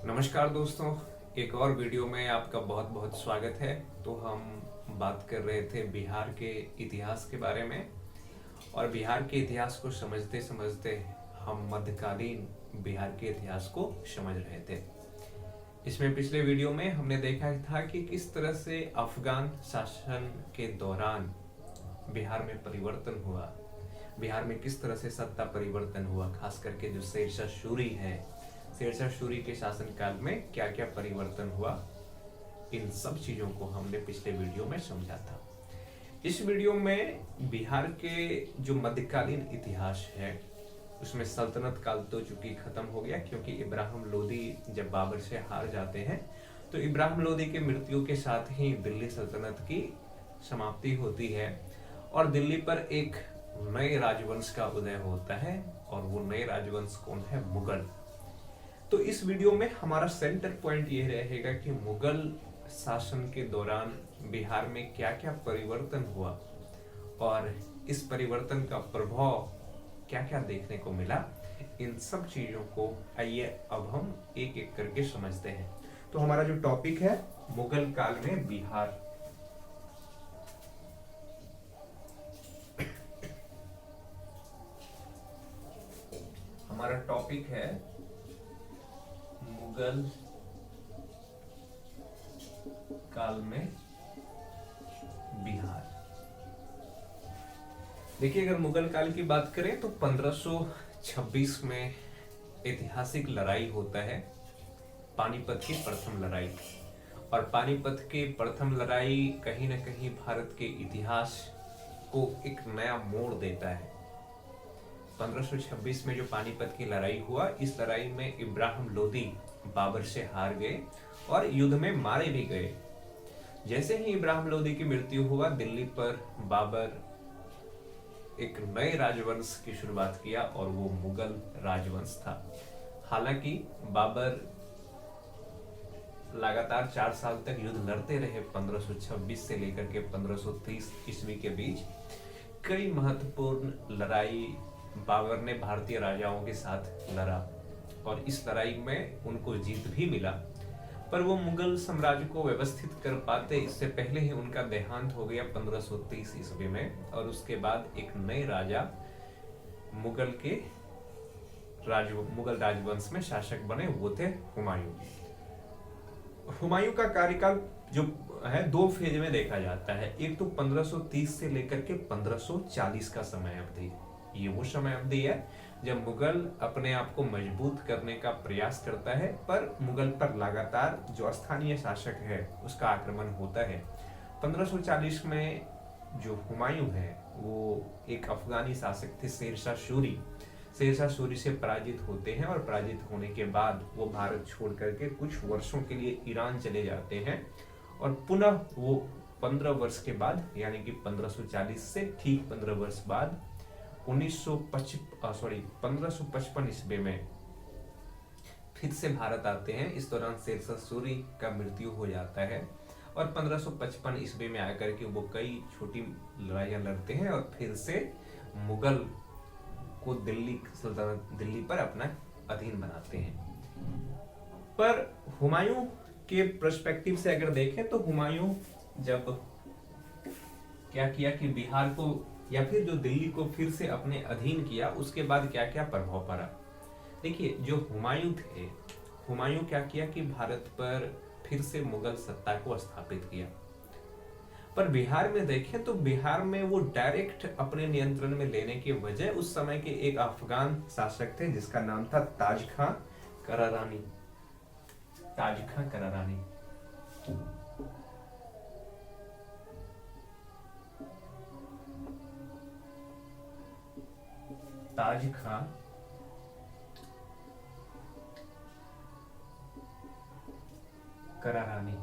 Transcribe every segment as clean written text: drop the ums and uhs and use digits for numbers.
नमस्कार दोस्तों, एक और वीडियो में आपका बहुत बहुत स्वागत है। तो हम बात कर रहे थे बिहार के इतिहास के बारे में, और बिहार के इतिहास को समझते समझते हम मध्यकालीन बिहार के इतिहास को समझ रहे थे। इसमें पिछले वीडियो में हमने देखा था कि किस तरह से अफगान शासन के दौरान बिहार में परिवर्तन हुआ, बिहार में किस तरह से सत्ता परिवर्तन हुआ, खास करके जो शेरशाह सूरी है, शेरशाह सूरी के शासनकाल में क्या क्या परिवर्तन हुआ, इन सब चीजों को हमने पिछले वीडियो में समझा था। इस वीडियो में बिहार के जो मध्यकालीन इतिहास है उसमें सल्तनत काल तो चूंकि खत्म हो गया, क्योंकि इब्राहिम लोदी जब बाबर से हार जाते हैं तो इब्राहिम लोदी के मृत्यु के साथ ही दिल्ली सल्तनत की समाप्ति होती है और दिल्ली पर एक नए राजवंश का उदय होता है। और वो नए राजवंश कौन है? मुगल। तो इस वीडियो में हमारा सेंटर पॉइंट ये रहेगा कि मुगल शासन के दौरान बिहार में क्या क्या परिवर्तन हुआ और इस परिवर्तन का प्रभाव क्या क्या देखने को मिला। इन सब चीजों को आइए अब हम एक एक करके समझते हैं। तो हमारा जो टॉपिक है मुगल काल में बिहार। हमारा टॉपिक है मुगल काल में बिहार। देखिए, अगर मुगल काल की बात करें तो 1526 में ऐतिहासिक लड़ाई होता है, पानीपत की प्रथम लड़ाई। और पानीपत की प्रथम लड़ाई कहीं ना कहीं भारत के इतिहास को एक नया मोड़ देता है। 1526 में जो पानीपत की लड़ाई हुआ, इस लड़ाई में इब्राहिम लोदी बाबर से हार गए और युद्ध में मारे भी गए। जैसे ही इब्राहिम लोदी की मृत्यु हुआ, दिल्ली पर बाबर एक नए राजवंश की शुरुआत किया और वो मुगल राजवंश था। हालांकि बाबर लगातार 4 साल तक युद्ध लड़ते रहे, 1526 से लेकर के 1530 ईस्वी के बीच। कई महत्वपूर्ण लड़ाई बाबर ने भारतीय राजाओं के साथ लड़ा और इस लड़ाई में उनको जीत भी मिला, पर वो मुगल साम्राज्य को व्यवस्थित कर पाते इससे पहले ही उनका देहांत हो गया 1530 ईस्वी में। और उसके बाद एक नए राजा मुगल राजवंश में शासक बने, वो थे हुमायूं। हुमायूं का कार्यकाल जो है 2 फेज में देखा जाता है। एक तो 1530 से लेकर के 1540 का समय अवधि। ये वो समय अवधि है जब मुगल अपने आप को मजबूत करने का प्रयास करता है, पर मुगल पर लगातार जो स्थानीय शासक है उसका आक्रमण होता है। 1540 में जो हुमायूं है वो एक अफगानी शासक थे, शेरशाह सूरी। शेरशाह सूरी से पराजित होते हैं और पराजित होने के बाद वो भारत छोड़ करके कुछ वर्षों के लिए ईरान चले जाते हैं और पुनः वो 15 वर्ष के बाद, यानी कि 1540 से ठीक 15 वर्ष बाद 1555 ईस्वी में फिर से भारत आते हैं। इस दौरान शेरशाह सूरी का मृत्यु हो जाता है और 1555 ईस्वी में आकर के वो कई छोटी लड़ाइयां लड़ते हैं और फिर से मुगल को दिल्ली पर अपना अधीन बनाते हैं। पर हुमायूं के पर्सपेक्टिव से अगर देखें तो हुमायूं जब क्या किया कि बिहार को या फिर जो दिल्ली को फिर से अपने अधीन किया, उसके बाद क्या क्या प्रभाव पड़ा। देखिए, जो हुमायूं थे, हुमायूं क्या किया कि भारत पर फिर से मुगल सत्ता को स्थापित किया। पर बिहार में देखें तो बिहार में वो डायरेक्ट अपने नियंत्रण में लेने की वजह उस समय के एक अफगान शासक थे जिसका नाम था ताज खां करारानी। ताज खां करारानी ताज खां करारानी।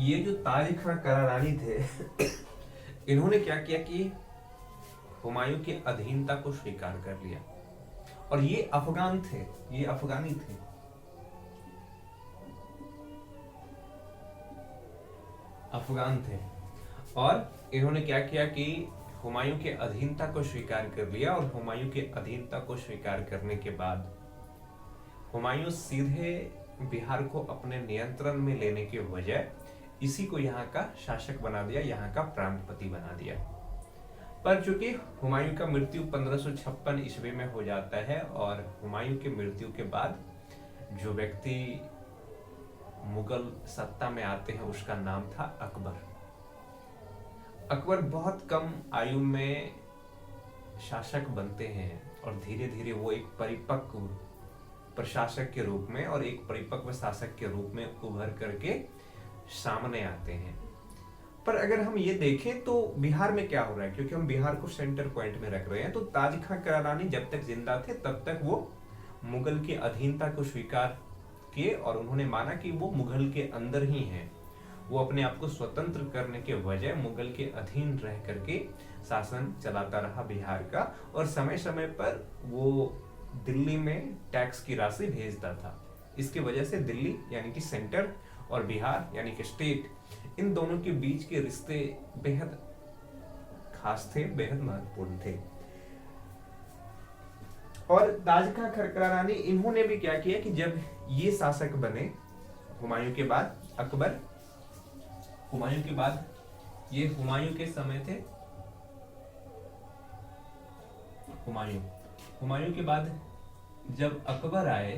ये जो ताज खां करारानी थे इन्होंने क्या किया कि हुमायूं की अधीनता को स्वीकार कर लिया। और ये अफगान थे, ये अफगानी थे। अफगान थे और इन्होंने क्या किया कि हुमायूं के अधीनता को स्वीकार कर लिया। और हुमायूं के अधीनता को स्वीकार करने के बाद हुमायूं सीधे बिहार को अपने नियंत्रण में लेने के बजाय इसी को यहाँ का शासक बना दिया, यहाँ का प्रांतपति बना दिया। पर चूंकि हुमायूं का मृत्यु 1556 ईस्वी में हो जाता है और हुमायूं की मृत्यु के बाद जो व्यक्ति मुगल सत्ता में आते हैं उसका नाम था अकबर। अकबर बहुत कम आयु में शासक बनते हैं और धीरे धीरे वो एक परिपक्व प्रशासक के रूप में और एक परिपक्व शासक के रूप में उभर करके सामने आते हैं। पर अगर हम ये देखें तो बिहार में क्या हो रहा है, क्योंकि हम बिहार को सेंटर पॉइंट में रख रहे हैं, तो ताज खां करारानी जब तक जिंदा थे तब तक वो मुगल की अधीनता को स्वीकार किए और उन्होंने माना कि वो मुगल के अंदर ही हैं। वो अपने आप को स्वतंत्र करने के बजाय मुगल के अधीन रह करके शासन चलाता रहा बिहार का, और समय समय पर वो दिल्ली में टैक्स की राशि भेजता था। इसकी वजह से दिल्ली यानी कि सेंटर और बिहार यानी कि स्टेट, इन दोनों के बीच के रिश्ते बेहद खास थे, बेहद महत्वपूर्ण थे। और ताज खां खरकरारानी इन्होंने भी क्या किया कि जब ये शासक बने हुमायूं के बाद, अकबर हुमायूं के बाद, ये हुमायूं के समय थे, हुमायूं के बाद जब अकबर आए,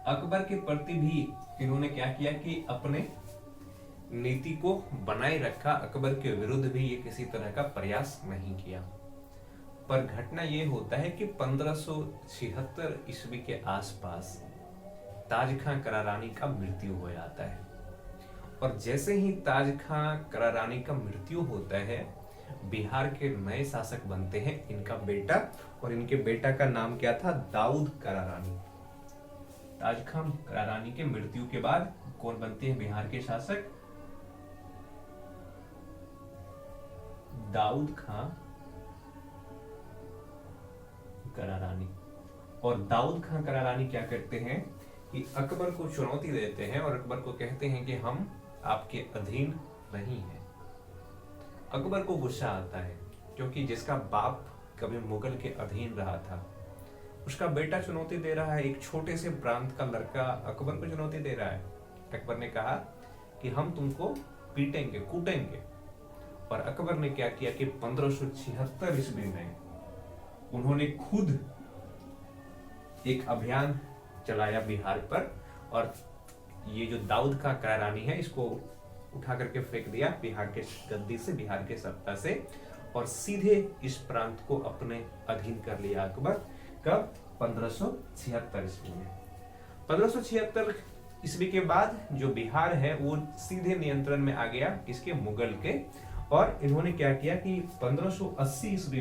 अकबर के प्रति भी इन्होंने क्या किया कि अपने नीति को बनाए रखा। अकबर के विरुद्ध भी ये किसी तरह का प्रयास नहीं किया। पर घटना ये होता है कि 1576 ईस्वी के आसपास ताज खां करारानी का मृत्यु हो जाता है, और जैसे ही ताज खां करारानी का मृत्यु होता है, बिहार के नए शासक बनते हैं इनका बेटा, और इनके बेटा का नाम क्या था? दाऊद करारानी। ताज खां करारानी के मृत्यु के बाद कौन बनते हैं बिहार के शासक? दाऊद खां करारानी। और दाऊद खां करारानी क्या करते हैं कि अकबर को चुनौती देते हैं और अकबर को कहते हैं कि हम आपके अधीन नहीं हैं। अकबर को गुस्सा आता है, क्योंकि जिसका बाप कभी मुगल के अधीन रहा था, उसका बेटा चुनौती दे रहा है। एक छोटे से प्रांत का लड़का अकबर को चुनौती दे रहा है। अकबर ने कहा कि हम तुमको पीटेंगे, कूटेंगे। और अकबर ने क्या किया कि 1576 ईस्वी में उन्होंने खुद एक अभियान चलाया बिहार पर, और ये जो दाऊद खां करारानी है इसको उठा करके फेंक दिया बिहार के गद्दी से, बिहार के सत्ता से, और सीधे इस प्रांत को अपने अधीन कर लिया अकबर। कब? 1576 ईस्वी में। 1576 ईस्वी के बाद जो बिहार है वो सीधे नियंत्रण में आ गया किसके? मुगल के। और इन्होंने क्या किया कि 1580 ईस्वी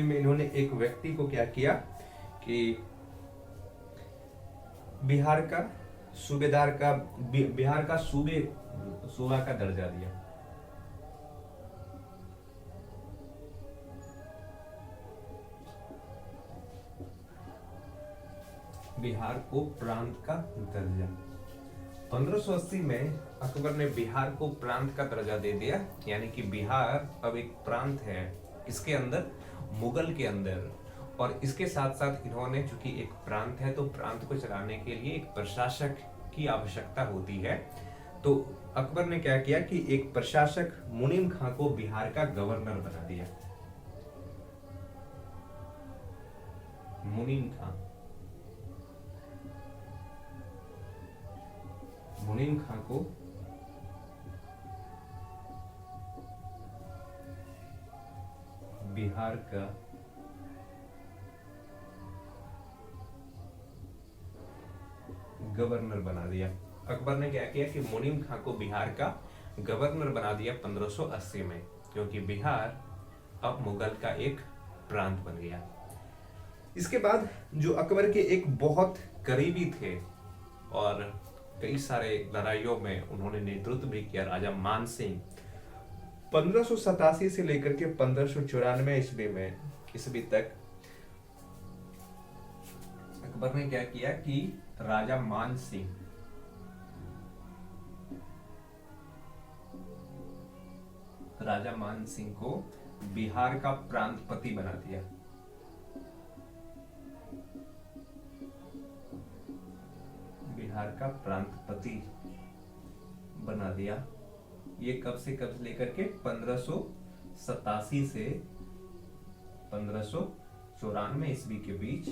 में इन्होंने एक व्यक्ति को क्या किया कि बिहार का सूबा का दर्जा दिया। बिहार को प्रांत का दर्जा 1580 में अकबर ने बिहार को प्रांत का दर्जा दे दिया, यानी कि बिहार अब एक प्रांत है, इसके अंदर, मुगल के अंदर। और इसके साथ साथ इन्होंने, चूंकि एक प्रांत है तो प्रांत को चलाने के लिए एक प्रशासक की आवश्यकता होती है, तो अकबर ने क्या किया कि एक प्रशासक मुनीम खां को बिहार का गवर्नर बना दिया। मुनीम खां को बिहार का गवर्नर बना दिया। अकबर ने क्या किया कि मुनीम खां को बिहार का गवर्नर बना दिया 1580 में, क्योंकि बिहार अब मुगल का एक प्रांत बन गया। इसके बाद जो अकबर के एक बहुत करीबी थे और कई सारे लड़ाइयों में उन्होंने नेतृत्व भी किया, राजा मान सिंह, 1587 से लेकर के 1594 ईस्वी तक अकबर ने क्या किया कि राजा मान सिंह को बिहार का प्रांतपति बना दिया। बिहार का प्रांतपति बना दिया। ये कब से कब लेकर के 1587 से 1594 ईस्वी के बीच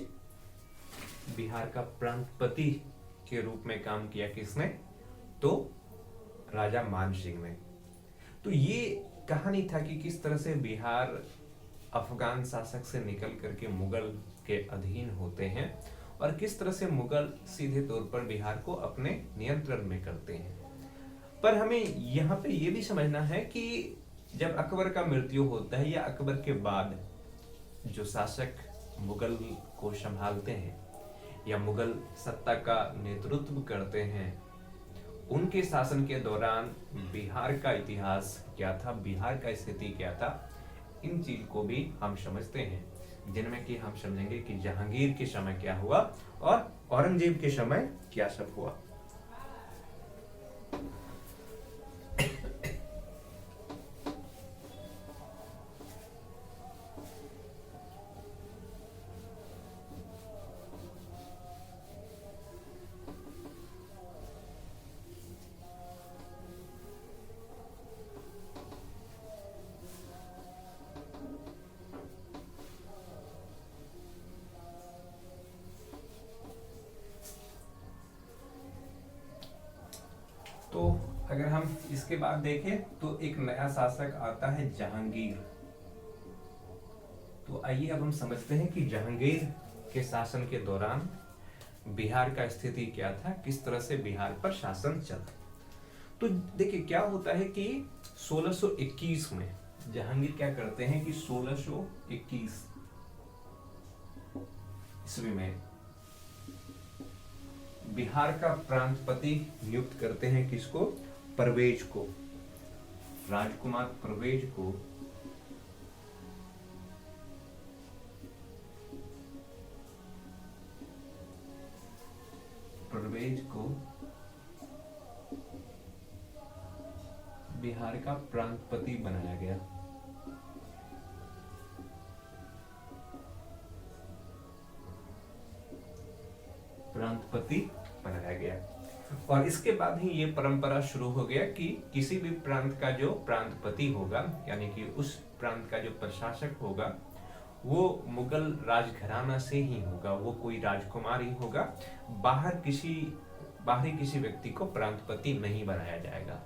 बिहार का प्रांतपति के रूप में काम किया। किसने? तो राजा मान सिंह ने। तो ये कहानी था कि किस तरह से बिहार अफगान शासक से निकल करके मुगल के अधीन होते हैं और किस तरह से मुगल सीधे तौर पर बिहार को अपने नियंत्रण में करते हैं। पर हमें यहाँ पे ये भी समझना है कि जब अकबर का मृत्यु होता है या अकबर के बाद जो शासक मुगल को संभालते हैं या मुगल सत्ता का नेतृत्व करते हैं, उनके शासन के दौरान बिहार का इतिहास क्या था, बिहार का स्थिति क्या था, इन चीज को भी हम समझते हैं, जिनमें कि हम समझेंगे कि जहांगीर के समय क्या हुआ और औरंगजेब के समय क्या सब हुआ। तो अगर हम इसके बाद देखें तो एक नया शासक आता है जहांगीर। तो आइए अब हम समझते हैं कि जहांगीर के शासन के दौरान बिहार का स्थिति क्या था, किस तरह से बिहार पर शासन चला। तो देखिए क्या होता है कि 1621 में जहांगीर क्या करते हैं कि 1621 ईस्वी में बिहार का प्रांतपति नियुक्त करते हैं। किसको? परवेज को, राजकुमार परवेज को बिहार का प्रांतपति बनाया गया। प्रांतपति बनाया गया और इसके बाद ही ये परंपरा शुरू हो गया कि किसी भी प्रांत का जो प्रांतपति होगा, यानी कि उस प्रांत का जो प्रशासक होगा, वो मुगल राजघराना से ही होगा, वो कोई राजकुमार ही होगा। बाहरी किसी व्यक्ति को प्रांतपति नहीं बनाया जाएगा।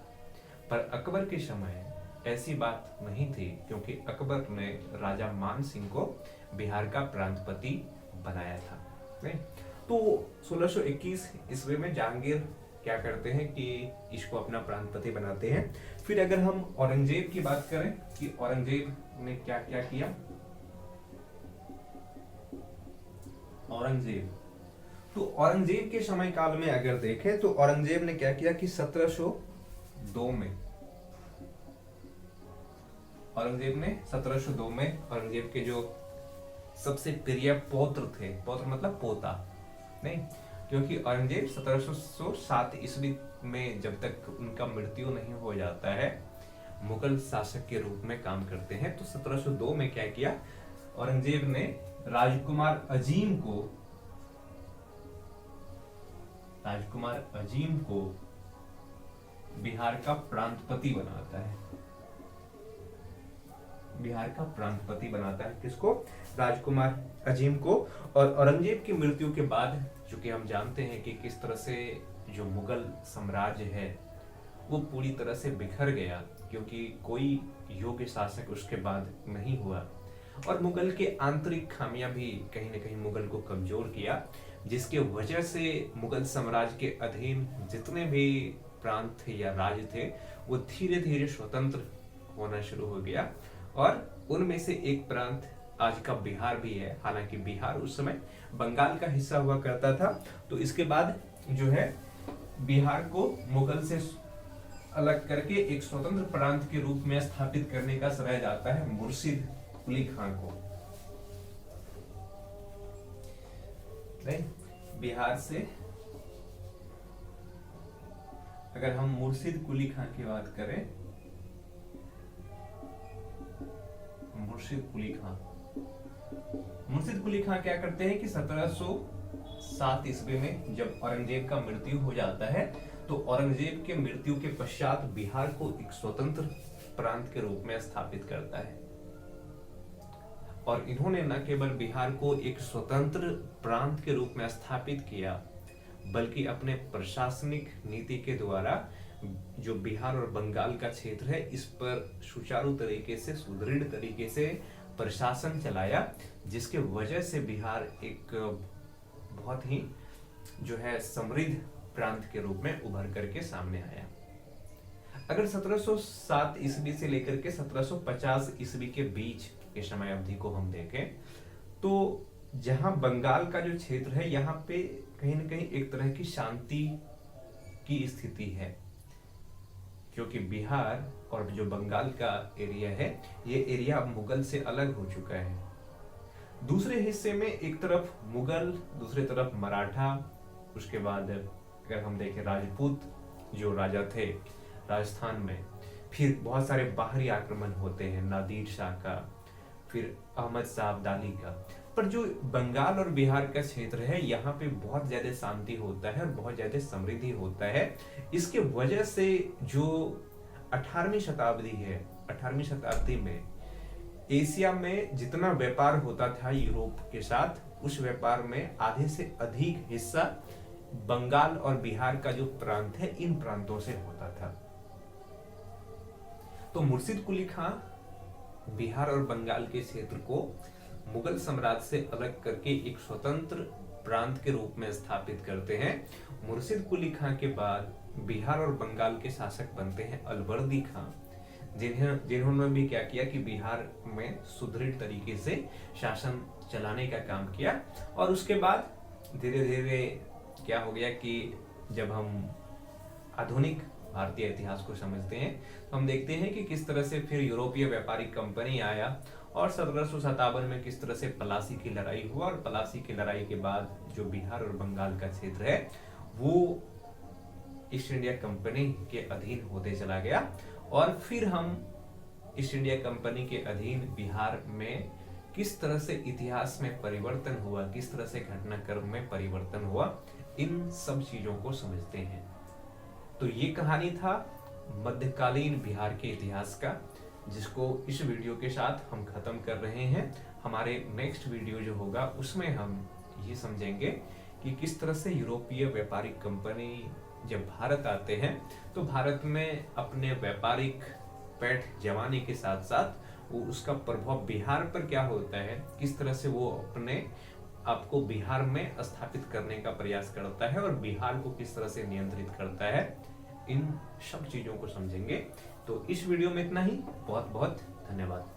पर अकबर के समय ऐसी बात नहीं थी, क्योंकि अकबर ने राजा मान सिंह को बिहार का प्रांतपति बनाया था। नहीं? तो 1621 ईस्वी में जहांगीर क्या करते हैं कि इसको अपना प्रांतपति बनाते हैं। फिर अगर हम औरंगजेब की बात करें कि औरंगजेब ने क्या क्या किया। औरंगजेब के समय काल में अगर देखें तो औरंगजेब ने क्या किया कि 1702 में औरंगजेब के जो सबसे प्रिय पौत्र थे, पौत्र मतलब पोता नहीं, क्योंकि औरंगजेब 1707 ईस्वी में जब तक उनका मृत्यु नहीं हो जाता है, मुगल शासक के रूप में काम करते हैं। तो 1702 में क्या किया, औरंगजेब ने राजकुमार अजीम को बिहार का प्रांतपति बनाता है। किसको? राजकुमार अजीम को। और औरंगजेब की मृत्यु के बाद, चूंकि हम जानते हैं कि किस तरह से जो मुगल साम्राज्य है वो पूरी तरह से बिखर गया, क्योंकि कोई योग्य शासक उसके बाद नहीं हुआ और मुगल के आंतरिक खामियां भी कहीं न कहीं मुगल को कमजोर किया, जिसके वजह से मुगल साम्राज्य के अधीन जितने भी प्रांत थे या राज्य थे वो धीरे धीरे स्वतंत्र होना शुरू हो गया। और उनमें से एक प्रांत आज का बिहार भी है। हालांकि बिहार उस समय बंगाल का हिस्सा हुआ करता था। तो इसके बाद जो है बिहार को मुगल से अलग करके एक स्वतंत्र प्रांत के रूप में स्थापित करने का श्रेय जाता है मुर्शिद कुली खां को। नहीं, बिहार से अगर हम मुर्शिद कुली खां की बात करें, मुर्शिद कुली खां। मुर्शिद कुली खां क्या करते हैं कि 1707 ईस्वी में जब औरंगजेब का मृत्यु हो जाता है तो औरंगजेब के मृत्यु के पश्चात बिहार को एक स्वतंत्र प्रांत के रूप में स्थापित करता है। और इन्होंने न केवल बिहार को एक स्वतंत्र प्रांत के रूप में स्थापित किया, बल्कि अपने प्रशासनिक नीति के द्वारा जो बिहार और बंगाल का क्षेत्र है इस पर सुचारू तरीके से, सुदृढ़ तरीके से प्रशासन चलाया, जिसके वजह से बिहार एक बहुत ही जो है समृद्ध प्रांत के रूप में उभर करके सामने आया। अगर 1707 ईस्वी से लेकर के 1750 ईस्वी के बीच के समय अवधि को हम देखें तो जहां बंगाल का जो क्षेत्र है यहाँ पे कहीं न कहीं एक तरह की शांति की स्थिति है, क्योंकि बिहार और जो बंगाल का एरिया है ये एरिया अब मुगल से अलग हो चुका है। दूसरे हिस्से में एक तरफ मुगल, दूसरी तरफ मराठा, उसके बाद अगर हम देखें राजपूत जो राजा थे राजस्थान में, फिर बहुत सारे बाहरी आक्रमण होते हैं, नादिर शाह का, फिर अहमद शाह अब्दाली का। पर जो बंगाल और बिहार का क्षेत्र है यहाँ पे बहुत ज्यादा शांति होता है और बहुत ज्यादा समृद्धि होता है। इसके वजह से जो 18वीं शताब्दी है, 18वीं शताब्दी में एशिया में जितना व्यापार होता था यूरोप के साथ, उस व्यापार में आधे से अधिक हिस्सा बंगाल और बिहार का जो प्रांत है इन प्रांतों से होता था। तो मुर्शिद कुली खां बिहार और बंगाल के क्षेत्र को मुगल साम्राज्य से अलग करके एक स्वतंत्र प्रांत के रूप में स्थापित करते हैं। मुर्शिद कुली खां के बाद बिहार और बंगाल के शासक बनते हैं अलवर्दी खां, जिन्होंने भी क्या किया कि बिहार में सुदृढ़ तरीके से शासन चलाने का काम किया। और उसके बाद धीरे धीरे क्या हो गया कि जब हम आधुनिक भारतीय इतिहास को समझते हैं तो हम देखते हैं कि किस तरह से फिर यूरोपीय व्यापारिक कंपनी आया और 1757 में किस तरह से पलासी की लड़ाई हुआ, और पलासी की लड़ाई के बाद जो बिहार और बंगाल का क्षेत्र है वो ईस्ट इंडिया कंपनी के अधीन होते चला गया। और फिर हम ईस्ट इंडिया कंपनी के अधीन बिहार में किस तरह से इतिहास में परिवर्तन हुआ, किस तरह से घटनाक्रम में परिवर्तन हुआ, इन सब चीजों को समझते हैं। तो ये कहानी था मध्यकालीन बिहार के इतिहास का, जिसको इस वीडियो के साथ हम खत्म कर रहे हैं। हमारे नेक्स्ट वीडियो जो होगा उसमें हम ये समझेंगे कि किस तरह से यूरोपीय व्यापारिक कंपनी जब भारत आते हैं तो भारत में अपने व्यापारिक पैठ जमाने के साथ साथ वो उसका प्रभाव बिहार पर क्या होता है, किस तरह से वो अपने आपको बिहार में स्थापित करने का प्रयास करता है और बिहार को किस तरह से नियंत्रित करता है, इन सब चीजों को समझेंगे। तो इस वीडियो में इतना ही। बहुत बहुत धन्यवाद।